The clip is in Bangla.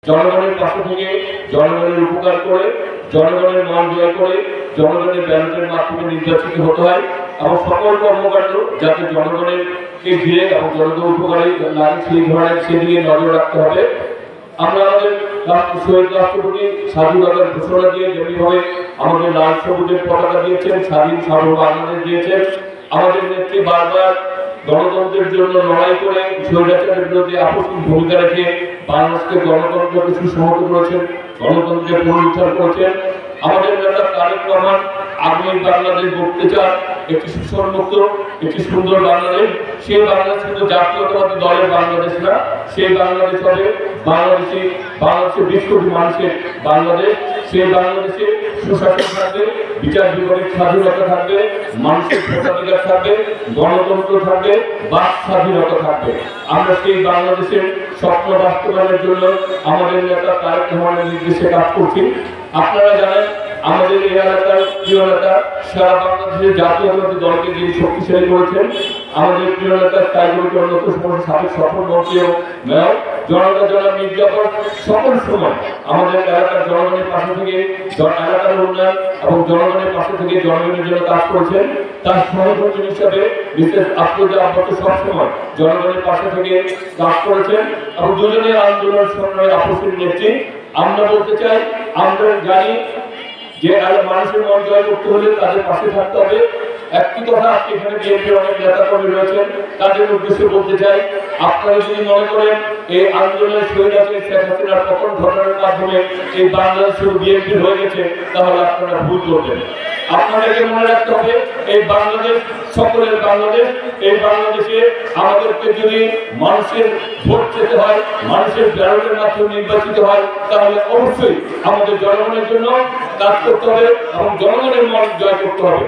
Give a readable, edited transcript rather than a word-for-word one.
জনগণের পাশে থেকে জনগণের উপকার করে জনগণের মন জয় করে জনগণের ব্যালটের মাধ্যমে নির্বাচিত হতে হয় এবং সকল কর্মকাণ্ড যাতে জনগণের কে ঘিরে এবং জনগণ উপকারে লাগে সেই ধরনের সেদিকে নজর রাখতে হবে। আমরা আমাদের শহীদ রাষ্ট্রপতি স্বাধীনতার ঘোষণা দিয়ে যেমনিভাবে আমাদের লাল সবুজের পতাকা দিয়েছেন, স্বাধীন সার্বভৌম বাংলাদেশ দিয়েছেন, আমাদের নেত্রী বারবার গণতন্ত্রের জন্য লড়াই করে স্বৈরাচারের বিরুদ্ধে আপসীন ভূমিকা রেখে বাংলাদেশকে গণতন্ত্রকে সুসংহত করেছেন, গণতন্ত্রের পুনরুদ্ধার করেছেন। আমাদের নেতা তারেক রহমান আগামী বাংলাদেশ গড়তে চান, একটি শোষণমুক্ত একটি সুন্দর বাংলাদেশ। সেই বাংলাদেশ কিন্তু জাতীয়তাবাদী দলের বাংলাদেশ না, সেই বাংলাদেশ হবে বাংলাদেশের 20 কোটি মানুষের বাংলাদেশ। সেই বাংলাদেশে সুশাসন থাকবে, বিচার বিভাগের স্বাধীনতা থাকবে, মানুষের ভোটাধিকার থাকবে, গণতন্ত্র থাকবে, বাক স্বাধীনতা থাকবে। আমরা সেই বাংলাদেশের স্বপ্ন বাস্তবায়নের জন্য আমাদের নেতা তারেক রহমানের নির্দেশে কাজ করছি। আপনারা জানেন আমাদের এই এলাকার প্রিয় নেতা সারা বাংলাদেশের জাতীয়তাবাদী দলকে যিনি শক্তিশালী করেছেন, আমাদের প্রিয় নেতা টাইগরকে অন্যতম সাবেক সফল মন্ত্রী ও মেয়র জনতা মির্জাপুর সকল সময় আমাদের এলাকার জনগণের পাশে থেকে এলাকার উন্নয়ন এবং জনগণের পাশে থেকে জনগণের জন্য কাজ করেছেন। তার সহযোগী হিসাবে বিশেষ আফরোজা আব্বাস সবসময় জনগণের পাশে থেকে কাজ করেছেন এবং দুজনের আন্দোলন সংগ্রামে আপসের নেত্রী। আমরা বলতে চাই, আমরা জানি যে মানুষের মন জয় করতে হলে তাদের পাশে থাকতে হবে। একটি কথা আজকে এখানে বিএনপির অনেক নেতা কর্মী রয়েছেন, তাদের উদ্দেশ্যে বলতে চাই, আপনারা যদি মনে করেন এই আন্দোলনের স্বৈরাচারী শেখ হাসিনার পতন ঘটানোর মাধ্যমে এই বাংলাদেশ শুধু বিএনপি হয়ে গেছে, তাহলে আপনারা ভুল করবেন। আপনাদেরকে মনে রাখতে হবে এই বাংলাদেশ সকলের বাংলাদেশ। এই বাংলাদেশে আমাদেরকে যদি মানুষের ভোট পেতে হয়, মানুষের ব্যালটের মাধ্যমে নির্বাচিত হয়, তাহলে অবশ্যই আমাদের জনগণের জন্য কাজ করতে হবে এবং জনগণের মন জয় করতে হবে।